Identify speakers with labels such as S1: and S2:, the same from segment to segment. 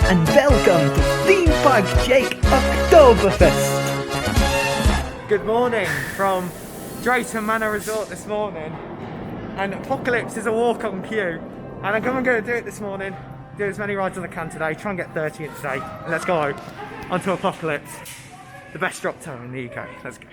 S1: and welcome to Theme Park Jake Oktoberfest.
S2: Good morning from Drayton Manor Resort this morning, and Apocalypse is a walk on cue, and I'm going to do it this morning, do as many rides as I can today, try and get 30 in today, and let's go onto Apocalypse, the best drop tower in the UK. Let's go.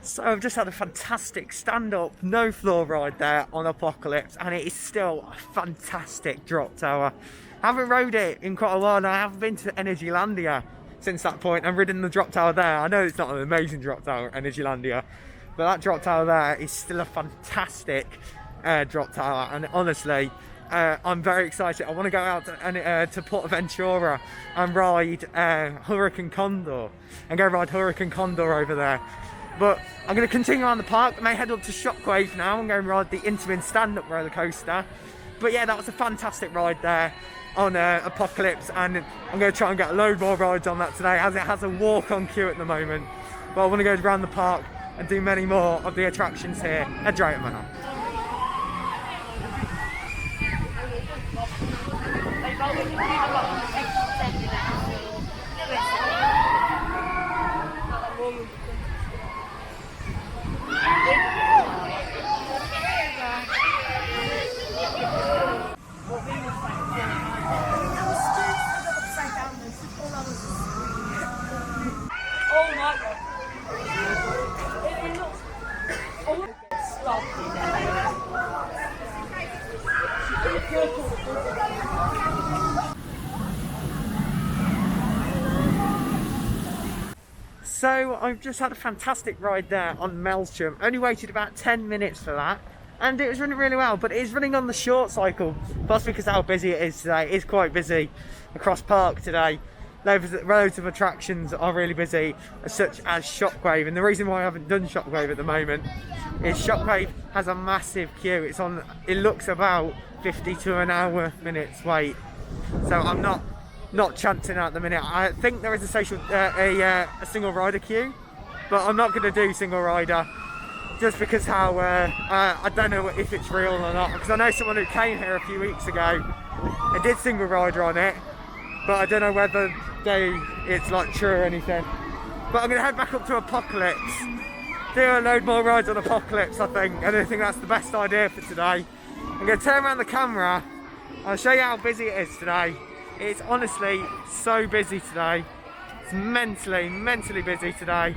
S2: So I've just had a fantastic stand-up, no-floor ride there on Apocalypse, and it is still a fantastic drop tower. I haven't rode it in quite a while, and I haven't been to Energylandia since that point. I've ridden the drop tower there. I know it's not an amazing drop tower, Energylandia, but that drop tower there is still a fantastic drop tower, and honestly, I'm very excited. I want to go out to Portaventura and ride Hurricane Condor, and go ride Hurricane Condor over there. But I'm going to continue around the park. I may head up to Shockwave now and go and ride the Intamin stand-up roller coaster. But yeah, that was a fantastic ride there on Apocalypse, and I'm going to try and get a load more rides on that today, as it has a walk on queue at the moment. But I want to go around the park and do many more of the attractions here at Drayton Manor. So I've just had a fantastic ride there on Melcham. Only waited about 10 minutes for that, and it was running really well, but it is running on the short cycle, possibly because how busy it is today. It is quite busy across park today. Loads of attractions are really busy, such as Shockwave, and the reason why I haven't done Shockwave at the moment is Shockwave has a massive queue. It looks about 50 to an hour minutes wait, so I'm not chancing out at the minute. I think there is a single rider queue, but I'm not going to do single rider just because I don't know if it's real or not, because I know someone who came here a few weeks ago and did single rider on it, but I don't know whether it's like true or anything. But I'm going to head back up to Apocalypse, do a load more rides on Apocalypse, I think, and I think that's the best idea for today. I'm going to turn around the camera, I'll show you how busy it is today. It's honestly so busy today. It's mentally busy today.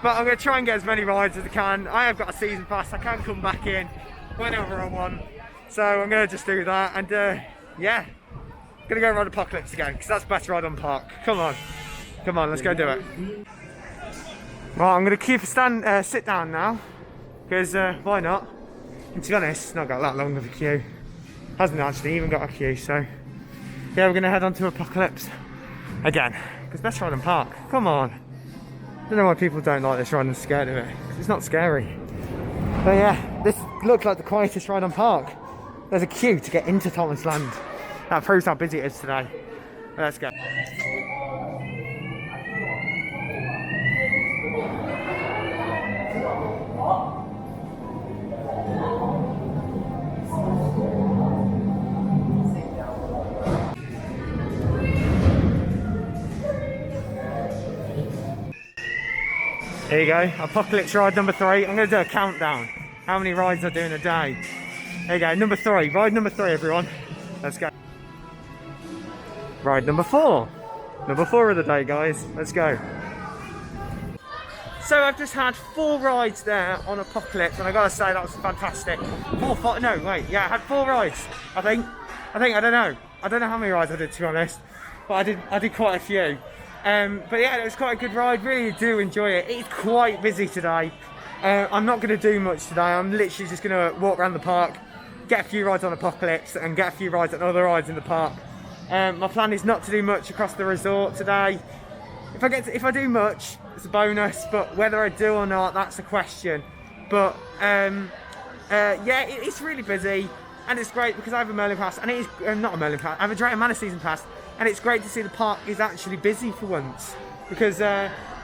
S2: But I'm going to try and get as many rides as I can. I have got a season pass, I can come back in whenever I want. So I'm going to just do that, and yeah. I'm going to go ride Apocalypse again, because that's the best ride on park. Come on, let's go do it. Right, I'm going to sit down now, because why not? And to be honest, it's not got that long of a queue. Hasn't actually even got a queue, so yeah, we're going to head on to Apocalypse again, because best ride on park. Come on. I don't know why people don't like this ride and are scared of it, because it's not scary. But yeah, this looks like the quietest ride on park. There's a queue to get into Thomas Land. That proves how busy it is today. Let's go. Here you go, Apocalypse ride number 3. I'm going to do a countdown. How many rides I do in a day. There you go, number 3. Ride number 3, everyone. Let's go. Ride number 4. Number 4 of the day, guys. Let's go. So I've just had 4 rides there on Apocalypse, and I gotta say that was fantastic. 4, 5, no, wait, yeah, I had 4 rides. I think, I don't know. I don't know how many rides I did, to be honest, but I did quite a few. But yeah, it was quite a good ride. Really do enjoy it. It's quite busy today. I'm not going to do much today. I'm literally just going to walk around the park, get a few rides on Apocalypse, and get a few rides on other rides in the park. My plan is not to do much across the resort today. If I do much, it's a bonus, but whether I do or not, that's a question. But yeah, it's really busy, and it's great because I have a Merlin Pass, and it is not a Merlin Pass, I have a Drayton Manor season pass, and it's great to see the park is actually busy for once. because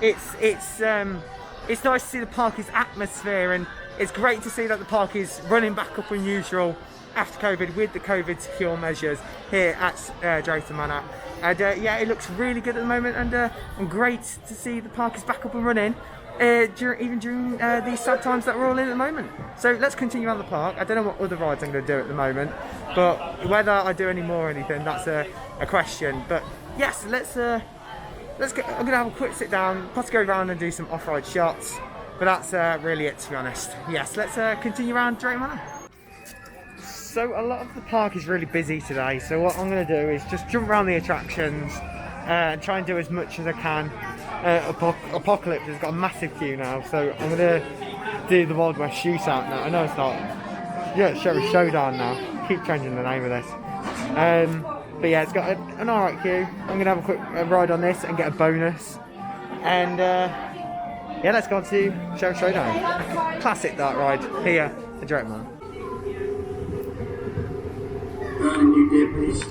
S2: it's nice to see the park's atmosphere, and it's great to see that the park is running back up and usual after COVID with the COVID secure measures here at Drayton Manor. And yeah, it looks really good at the moment, and great to see the park is back up and running even during these sad times that we're all in at the moment. So let's continue around the park. I don't know what other rides I'm going to do at the moment, but whether I do any more or anything, that's a question. But yes, let's go. I'm going to have a quick sit down, possibly go around and do some off-ride shots, but that's really it, to be honest. Yes, let's continue around Drayton Manor. So a lot of the park is really busy today, so what I'm going to do is just jump around the attractions and try and do as much as I can. Apocalypse has got a massive queue now, so I'm going to do the Wild West Shootout now. I know it's not, yeah, Sheriff Showdown now. Keep changing the name of this. But yeah, it's got an alright queue. I'm going to have a quick ride on this and get a bonus. And yeah, let's go on to Sheriff Showdown. Classic dark ride here at Drayton Manor.
S3: You deputies,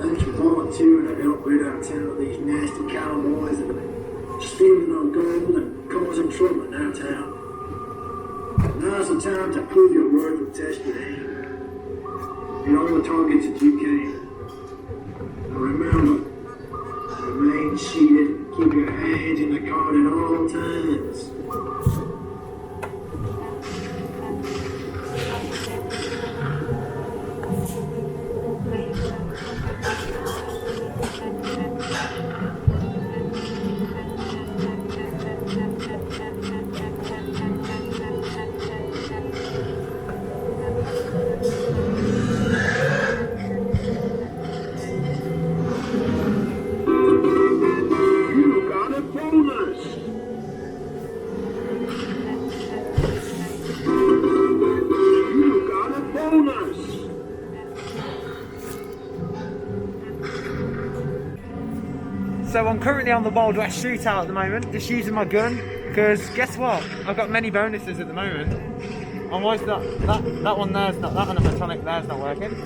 S3: thanks for volunteering to help rid our town of these nasty cowboys that are stealing our gold and causing trouble in our town. Now's the time to prove your worth and test your aim. Hit all the targets that you can. Now remember, remain seated and keep your hands in the cart at all times.
S2: So I'm currently on the Wild West Shootout at the moment, just using my gun, because guess what? I've got many bonuses at the moment. And why is that one there's not, that animatronic there's not working.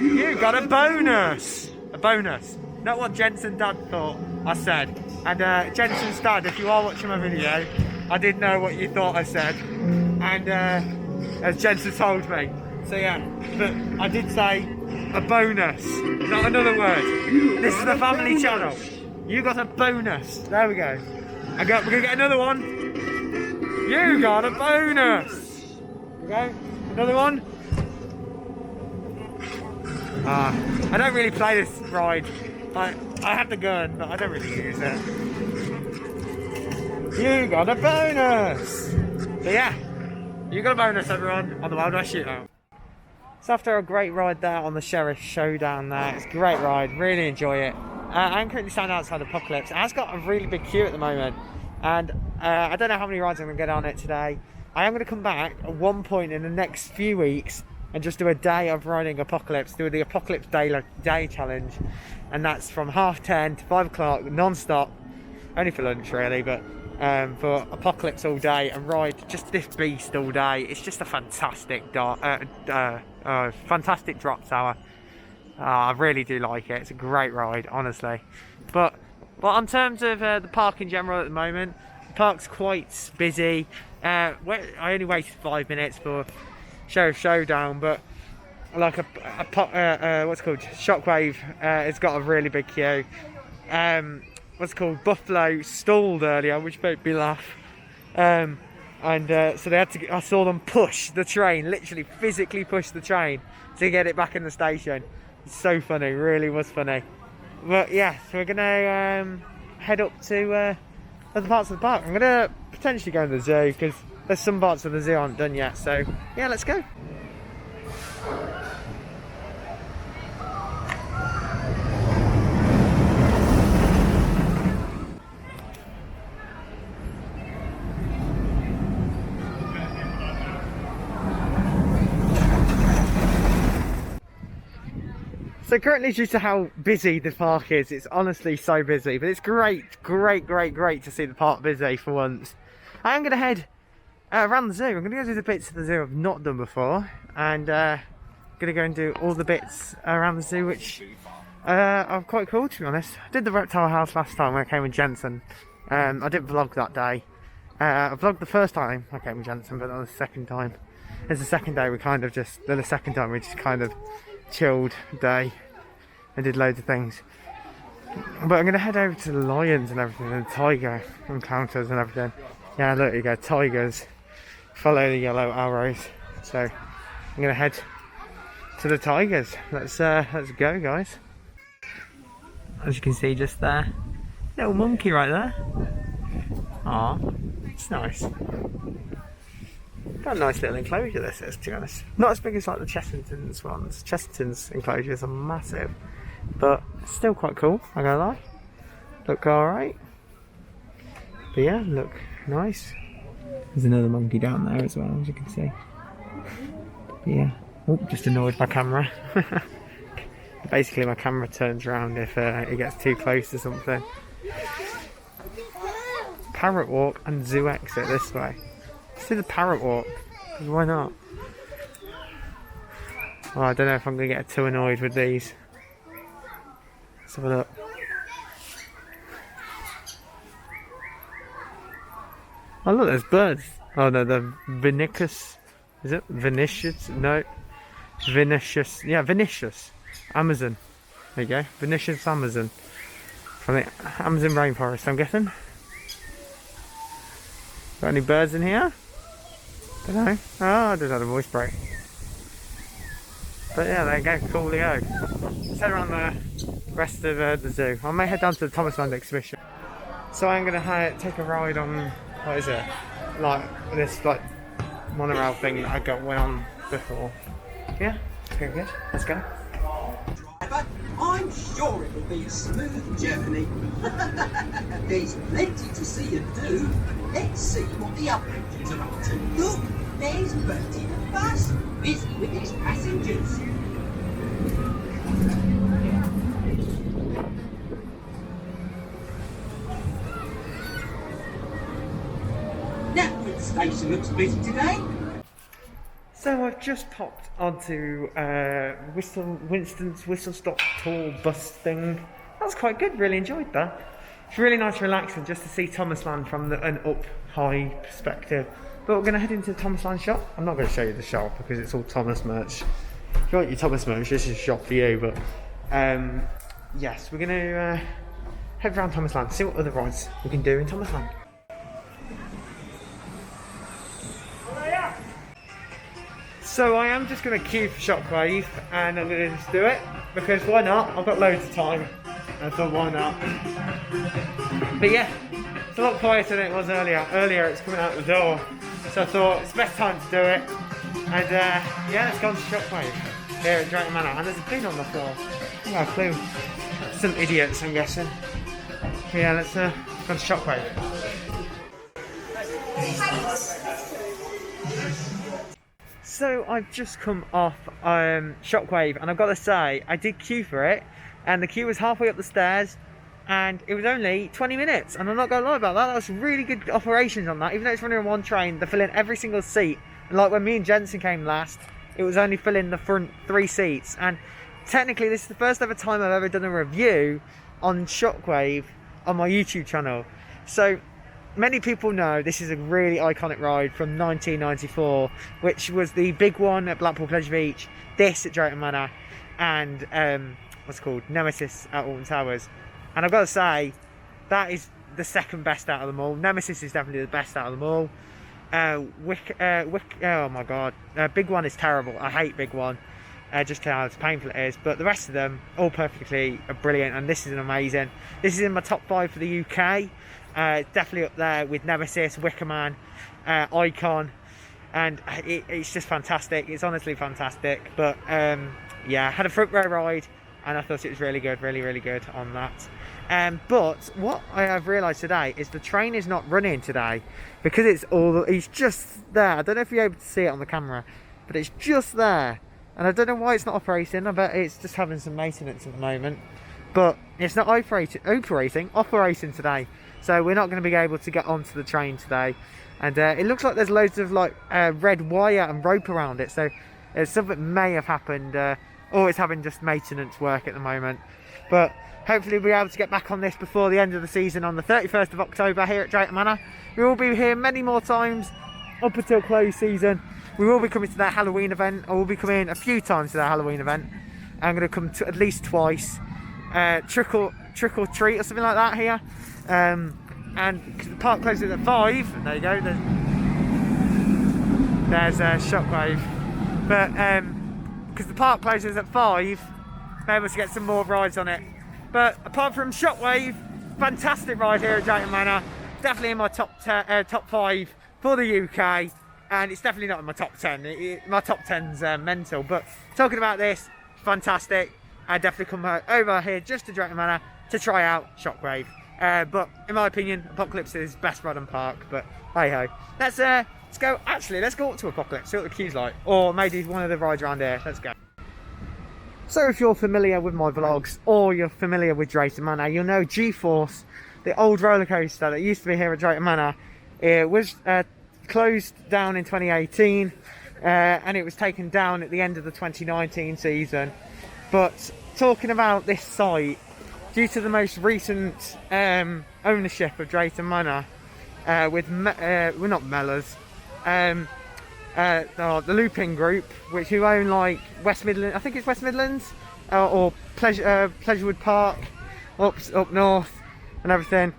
S2: You got a bonus! A bonus. Not what Jensen's dad thought I said. And Jensen's dad, if you are watching my video, I did know what you thought I said. And as Jensen told me. So yeah, but I did say a bonus, not another word. This is the family channel. You got a bonus. There we go. We're gonna get another one. You got a bonus. Okay, another one. I don't really play this ride. I have the gun, but I don't really use it. You got a bonus. So yeah, you got a bonus, everyone, on the Wild West Shootout. So after a great ride there on the Sheriff Showdown there, it's a great ride, really enjoy it. I'm currently standing outside Apocalypse. It has got a really big queue at the moment, and I don't know how many rides I'm going to get on it today. I am going to come back at one point in the next few weeks and just do a day of riding Apocalypse, do the Apocalypse Day Challenge, and that's from 10:30 to 5 o'clock, non-stop, only for lunch really, but for Apocalypse all day and ride just this beast all day. It's just a fantastic fantastic drop tower. I really do like it. It's a great ride, honestly. But in terms of the park in general at the moment, the park's quite busy. I only waited 5 minutes for Sheriff Showdown, but like what's it called, Shockwave, it's got a really big queue. What's it called, Buffalo stalled earlier, which made me laugh. So they had to. I saw them push the train, literally physically push the train to get it back in the station. It's so funny, really was funny. But yeah, so we're gonna head up to other parts of the park. I'm gonna potentially go in the zoo because there's some parts of the zoo aren't done yet. So yeah, let's go. So currently, due to how busy the park is, it's honestly so busy, but it's great to see the park busy for once. I am going to head around the zoo. I'm going to go do the bits of the zoo I've not done before, and going to go and do all the bits around the zoo which I'm quite cool, to be honest. I did the reptile house last time when I came with Jensen. I didn't vlog that day. I vlogged the first time I came with Jensen, but not the second time. It's the second day we kind of just, then the second time we just kind of chilled day and did loads of things. But I'm going to head over to the lions and everything, and tiger encounters and everything. Yeah, look, you go, tigers. Follow the yellow arrows. So I'm going to head to the tigers. Let's go, guys. As you can see just there, little monkey right there. Aw, it's nice. Got a nice little enclosure this is, to be honest. Not as big as like the Chessington's ones. Chessington's enclosures are massive, but still quite cool, I'm gonna lie. Look alright. But yeah, look nice. There's another monkey down there as well, as you can see. But yeah, oh, just annoyed my camera. Basically my camera turns around if it gets too close to something. Parrot walk and zoo exit this way. Let's do the parrot walk, because why not? Oh, I don't know if I'm going to get too annoyed with these. Let's have a look. Oh look, there's birds. Oh no, the Vinicus. Is it Vinicius? No. Vinicius. Yeah, Vinicius. Amazon. There you go. Vinicius Amazon. From the Amazon rainforest, I'm guessing. Got any birds in here? Don't know. Oh, I just had a voice break. But yeah, there you go. Coolio. Let's head around the rest of the zoo. I may head down to the Thomas Land exhibition. So I'm going to take a ride on, what is it? Like this like monorail thing that I went on before. Yeah, it's very good. Let's go.
S4: Driver, I'm sure it will be a smooth journey. There's plenty to see and do. Let's see what the other engines are up to. Look, there's Bertie the bus, busy with his passengers. Knapford Station looks busy today.
S2: So I've just popped onto Winston's Whistle Stop Tour bus thing. That was quite good, really enjoyed that. It's really nice and relaxing just to see Thomas Land from an up high perspective. But we're going to head into the Thomas Land shop. I'm not going to show you the shop because it's all Thomas merch. If you want your Thomas merch, this is a shop for you. But yes, we're going to head around Thomas Land, see what other rides we can do in Thomas Land. So I am just going to queue for Shockwave, and I'm going to just do it, because why not? I've got loads of time, and I thought why not? But yeah, it's a lot quieter than it was earlier. Earlier it's coming out the door, so I thought it's the best time to do it. And yeah, let's go on to Shockwave here at Drayton Manor, and there's a bin on the floor. I have a clue. Some idiots, I'm guessing. But yeah, let's go to Shockwave. So I've just come off Shockwave, and I've got to say, I did queue for it, and the queue was halfway up the stairs, and it was only 20 minutes, and I'm not going to lie about that. That was really good operations on that. Even though it's running on one train, they're filling every single seat, and like when me and Jensen came last, it was only filling the front 3 seats, and technically this is the first ever time I've ever done a review on Shockwave on my YouTube channel. So many people know this is a really iconic ride from 1994, which was the big one at Blackpool Pleasure Beach, this at Drayton Manor, and what's it called, Nemesis at Alton Towers. And I've got to say, that is the second best out of them all. Nemesis is definitely the best out of them all. Oh my god, Big One is terrible. I hate Big One, just how painful it is. But the rest of them, all perfectly brilliant, and this is an amazing. This is in my top 5 for the UK. Definitely up there with Nemesis, Wicker Man, Icon, and it's just fantastic. It's honestly fantastic. But yeah, I had a front row ride, and I thought it was really good, really good on that. But what I have realised today is the train is not running today because it's just there. I don't know if you're able to see it on the camera, but it's just there, and I don't know why it's not operating. I bet it's just having some maintenance at the moment, but it's not operating today. So we're not going to be able to get onto the train today, and it looks like there's loads of like red wire and rope around it. So something may have happened or it's having just maintenance work at the moment. But hopefully we'll be able to get back on this before the end of the season on the 31st of October here at Drayton Manor. We will be here many more times up until close season. We will be coming to their Halloween event. I will be coming a few times to their Halloween event. I'm going to come to at least twice. Trick or treat or something like that here. And because the park closes at 5, and there you go, there's a Shockwave. But because the park closes at 5, we're able to get some more rides on it. But apart from Shockwave, fantastic ride here at Drayton Manor. Definitely in my top 5 for the UK, and it's definitely not in my top 10. My top 10's mental. But talking about this, fantastic. I definitely come over here just to Drayton Manor to try out Shockwave. But in my opinion, Apocalypse is best ride on park. But hey ho, let's go. Actually, let's go up to Apocalypse, see what the queue's like, or maybe one of the rides around here. Let's go. So if you're familiar with my vlogs, or you're familiar with Drayton Manor, you'll know G-Force, the old roller coaster that used to be here at Drayton Manor. It was closed down in 2018, and it was taken down at the end of the 2019 season. But talking about this site, due to the most recent ownership of Drayton Manor, with well, not Mellors, the Looping Group, who own like West Midlands, I think it's West Midlands, or Pleasurewood Park, up north and everything.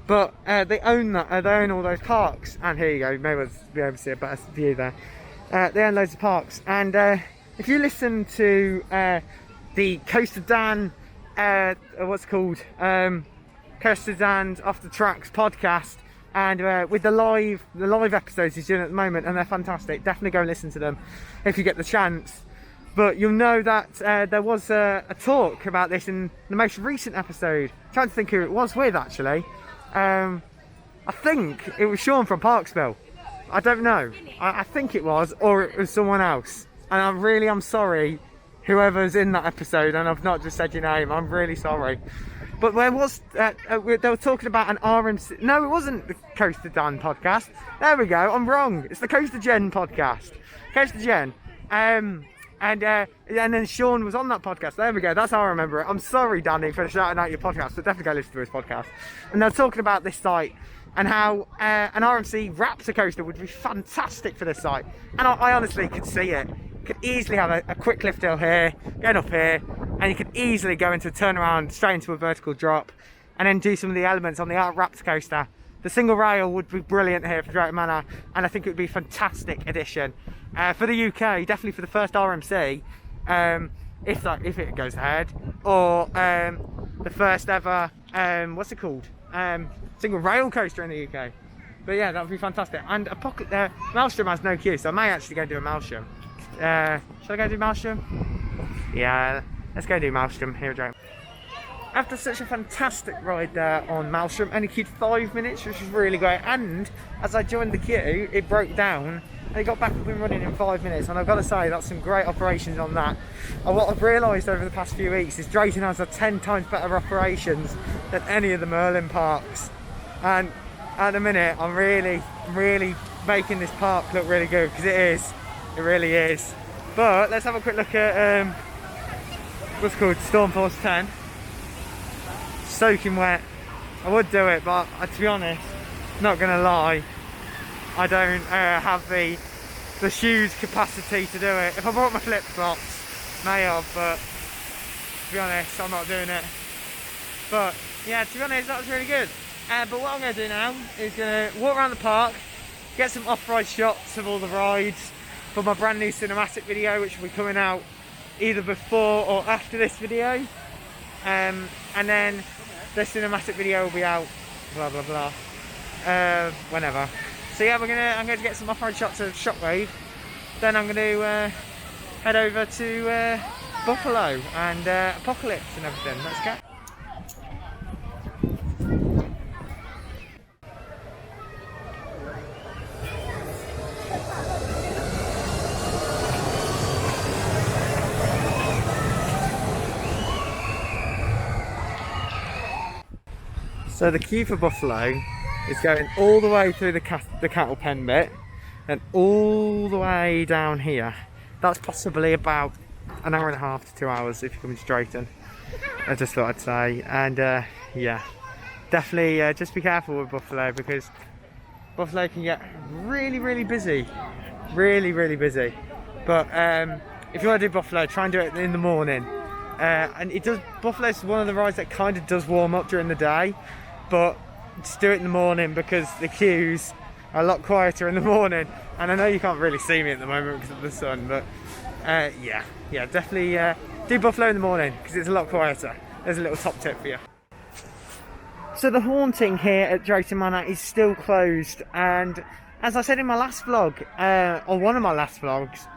S2: But they own that. They own all those parks, and here you go. Maybe be able to see a better view there. They own loads of parks, and if you listen to the Coaster Dan, what's it called, Coaster Dan's Off the Tracks podcast, and with the live episodes he's doing at the moment, and they're fantastic. Definitely go and listen to them if you get the chance. But you'll know that there was a talk about this in the most recent episode. I'm trying to think who it was with, actually. I think it was Sean from Parksville. I don't know. I think it was, or it was someone else. And I'm sorry, whoever's in that episode, and I've not just said your name. I'm really sorry. But there was, they were talking about an RMC. No, it wasn't the Coaster Dan podcast. There we go. I'm wrong. It's the Coaster Jen podcast. Coaster Jen. And then Sean was on that podcast. There we go. That's how I remember it. I'm sorry, Danny, for shouting out your podcast, but definitely go listen to his podcast. And they're talking about this site and how an RMC Raptor coaster would be fantastic for this site. And I honestly could see it. Could easily have a quick lift hill here, going up here, and you could easily go into a turnaround straight into a vertical drop, and then do some of the elements on the Raptor coaster. The single rail would be brilliant here for Drayton Manor, and I think it would be a fantastic addition for the UK, definitely for the first RMC, if it goes ahead, or the first ever what's it called, single rail coaster in the UK. But yeah, that would be fantastic. And Maelstrom has no queue, so I may actually go do a Maelstrom. Should I go do Maelstrom? Yeah, let's go do Maelstrom here at Drayton. After such a fantastic ride there on Maelstrom, only queued 5 minutes, which was really great. And as I joined the queue, it broke down and it got back up and running in 5 minutes. And I've got to say, that's some great operations on that. And what I've realised over the past few weeks is Drayton has 10 times better operations than any of the Merlin parks. And at the minute, I'm really making this park look really good, because it is. It really is. But let's have a quick look at what's it called, Stormforce 10. Soaking wet. I would do it, but to be honest, not gonna lie, I don't have the shoes capacity to do it. If I brought my flip flops, may have, but to be honest, I'm not doing it. But yeah, to be honest, that was really good. But what I'm gonna do now is gonna walk around the park, get some off-ride shots of all the rides for my brand new cinematic video, which will be coming out either before or after this video, and then the cinematic video will be out blah blah blah whenever. So yeah, I'm going to get some off-road shots of Shockwave, then I'm going to head over to Buffalo and Apocalypse and everything. Let's go. So the queue for Buffalo is going all the way through the cattle pen bit and all the way down here. That's possibly about an hour and a half to 2 hours if you're coming to Drayton. I just thought I'd say. And yeah, definitely just be careful with Buffalo, because Buffalo can get really busy. Really busy. But if you want to do Buffalo, try and do it in the morning. And it does. Buffalo's one of the rides that kind of does warm up during the day, but just do it in the morning because the queues are a lot quieter in the morning. And I know you can't really see me at the moment because of the sun, but yeah, definitely do Buffalo in the morning because it's a lot quieter. There's a little top tip for you. So the haunting here at Drayton Manor is still closed, and as I said in my last vlog, or one of my last vlogs,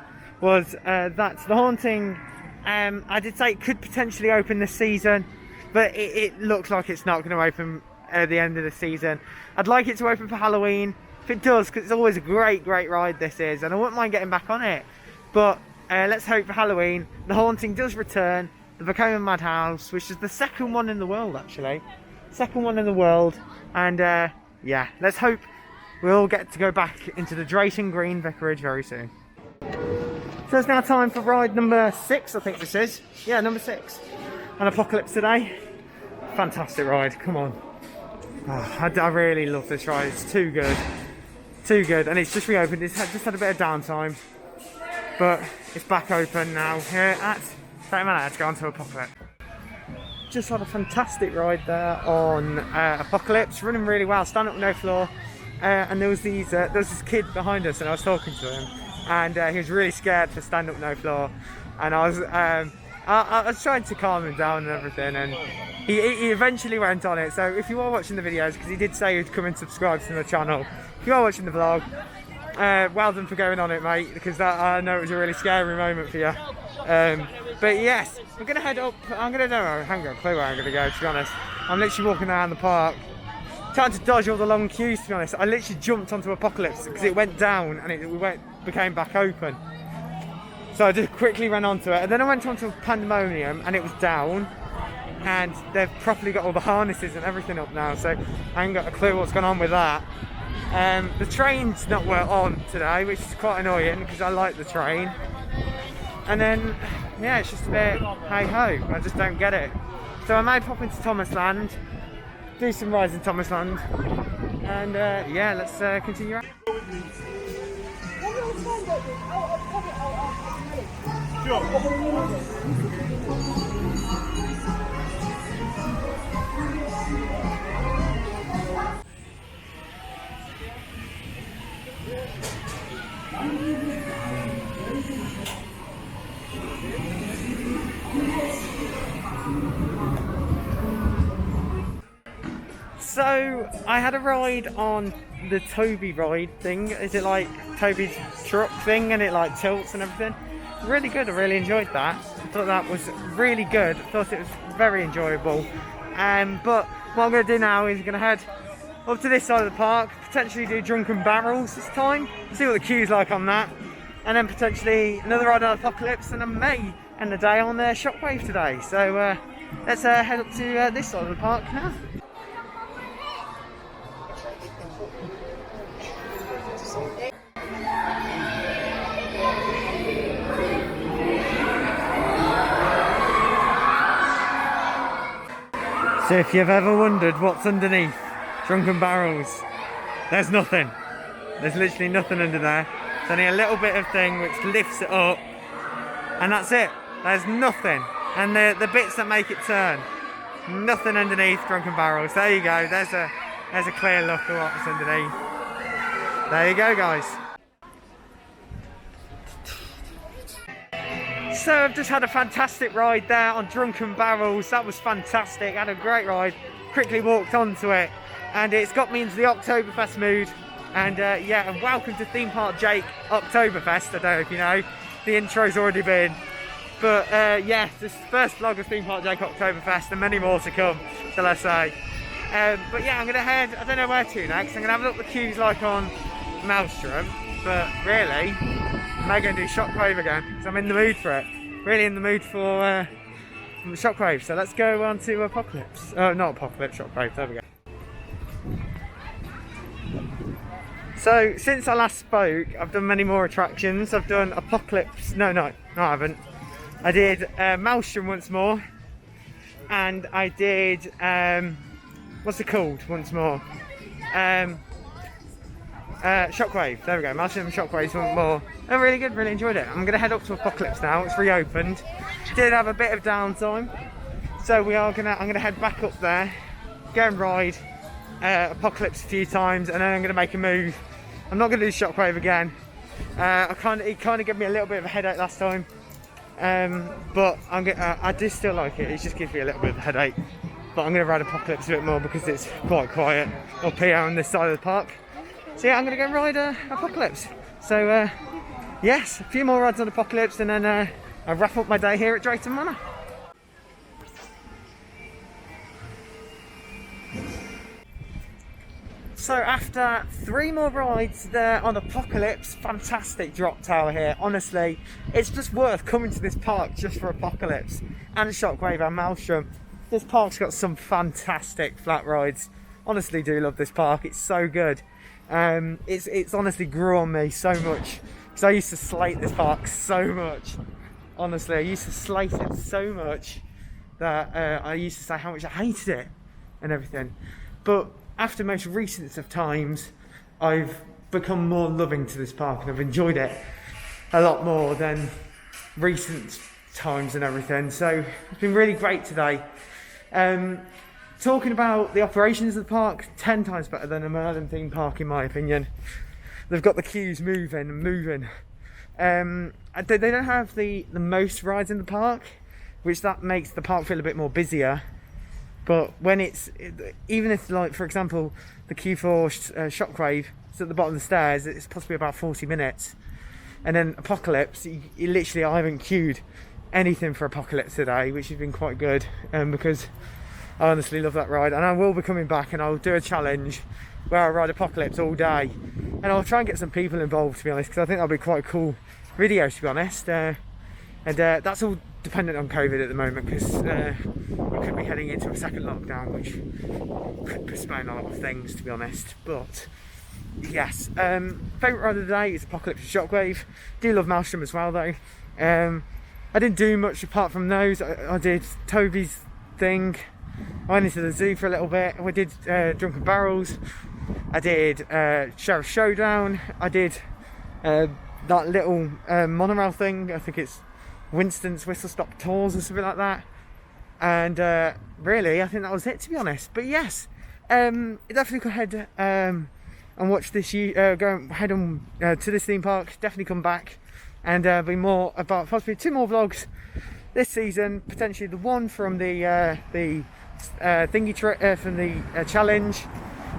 S2: was that the haunting, I did say it could potentially open this season, but it looks like it's not going to open at the end of the season. I'd like it to open for Halloween, if it does, because it's always a great ride this is, and I wouldn't mind getting back on it. But let's hope for Halloween the haunting does return. The Vekoma Madhouse, which is the second one in the world actually. Second one in the world, and yeah, let's hope we'll get to go back into the Drayton Green Vicarage very soon. So it's now time for ride number 6, I think this is. Yeah, number 6. On Apocalypse today. Fantastic ride, come on. Oh, I really love this ride, it's too good. Too good, and it's just reopened, it's just had a bit of downtime. But it's back open now here at Drayton Manor. Let's go on to Apocalypse. Just had a fantastic ride there on Apocalypse, running really well, stand up no floor, and there was this kid behind us, and I was talking to him, and he was really scared for stand up no floor, and I was trying to calm him down and everything, and he eventually went on it. So if you are watching the videos, because he did say he'd come and subscribe to the channel, if you are watching the vlog, well done for going on it, mate, because that, I know it was a really scary moment for you. But yes, we're going to head up. I haven't got a clue where I'm going to go, to be honest. I'm literally walking around the park, trying to dodge all the long queues, to be honest. I literally jumped onto Apocalypse because it went down and it became back open. So I just quickly ran onto it. And then I went onto Pandemonium and it was down. And they've properly got all the harnesses and everything up now. So I ain't got a clue what's going on with that. The train's not well on today, which is quite annoying because I like the train. And then, yeah, it's just a bit hey-ho. I just don't get it. So I may pop into Thomas Land, do some rides in Thomas Land, and yeah, let's continue on. So I had a ride on the Toby ride thing. Is it like Toby's truck thing, and it like tilts and everything? Really good. I really enjoyed that. I thought that was really good. I thought it was very enjoyable. But what I'm going to do now is I'm going to head up to this side of the park, potentially do Drunken Barrels this time, see what the queue's like on that, and then potentially another ride on Apocalypse, and I may end the day on Shockwave today. So let's head up to this side of the park now. So if you've ever wondered what's underneath Drunken Barrels, there's nothing. There's literally nothing under there. It's only a little bit of thing which lifts it up, and that's it. There's nothing. And the bits that make it turn, nothing underneath Drunken Barrels. There you go. There's a clear look at what's underneath. There you go, guys. So I've just had a fantastic ride there on Drunken Barrels. That was fantastic. I had a great ride. Quickly walked onto it, and it's got me into the Oktoberfest mood. And yeah, and welcome to Theme Park Jake Oktoberfest. I don't know if you know, the intro's already been. But yeah, this is the first vlog of Theme Park Jake Oktoberfest, and many more to come, shall I say. But yeah, I'm going to head, I don't know where to next. I'm going to have a look at the queues like on Maelstrom. But really, I may go and do Shockwave again, because I'm in the mood for it. Really in the mood for Shockwave. So let's go on to Apocalypse. Oh, not Apocalypse, Shockwave, there we go. So since I last spoke, I've done many more attractions. I've done Apocalypse, no I haven't. I did Maelstrom once more, and I did what's it called once more? Shockwave. There we go. Maelstrom and Shockwaves once more. They're really good. Really enjoyed it. I'm going to head up to Apocalypse now. It's reopened. Did have a bit of downtime, so I'm going to head back up there, go and ride Apocalypse a few times, and then I'm going to make a move. I'm not going to do Shockwave again. It kind of gave me a little bit of a headache last time, but I do still like it. It just gives me a little bit of a headache. But I'm going to ride Apocalypse a bit more because it's quite quiet up here on this side of the park. So yeah, I'm going to go and ride Apocalypse. So yes, a few more rides on Apocalypse, and then I'll wrap up my day here at Drayton Manor. So after 3 more rides there on Apocalypse, fantastic drop tower here. Honestly, it's just worth coming to this park just for Apocalypse and Shockwave and Maelstrom. This park's got some fantastic flat rides. Honestly, do love this park. It's so good. It's honestly grew on me so much because I used to slate this park so much. Honestly, I used to slate it so much that I used to say how much I hated it and everything. But after most recent of times, I've become more loving to this park and I've enjoyed it a lot more than recent times and everything. So it's been really great today. Talking about the operations of the park, 10 times better than a Merlin theme park in my opinion. They've got the queues moving and moving. They don't have the most rides in the park, which that makes the park feel a bit more busier. But when even if, like, for example, the queue for Shockwave is at the bottom of the stairs, it's possibly about 40 minutes. And then Apocalypse, you literally, I haven't queued anything for Apocalypse today, which has been quite good, because I honestly love that ride. And I will be coming back and I'll do a challenge where I ride Apocalypse all day. And I'll try and get some people involved, to be honest, because I think that'll be quite a cool video, to be honest. And that's all dependent on COVID at the moment, because we could be heading into a second lockdown, which could postpone a lot of things, to be honest. But yes, favourite ride of the day is Apocalypse and Shockwave. Do love Maelstrom as well, though. I didn't do much apart from those. I did Toby's thing. I went into the zoo for a little bit. We did Drunken Barrels. I did Sheriff Showdown. I did that little monorail thing. I think it's Winston's Whistle Stop Tours or something like that. And really, I think that was it, to be honest. But yes, definitely go ahead and watch this. Go head on to this theme park. Definitely come back and be more about possibly 2 more vlogs this season. Potentially the one from the thingy trip from the challenge,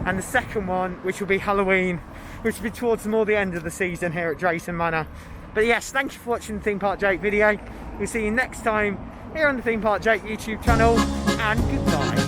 S2: and the second one, which will be Halloween, which will be towards more the end of the season here at Drayton Manor. But yes, thank you for watching the Theme Park Jake video. We'll see you next time here on the Theme Park Jake YouTube channel, and goodbye.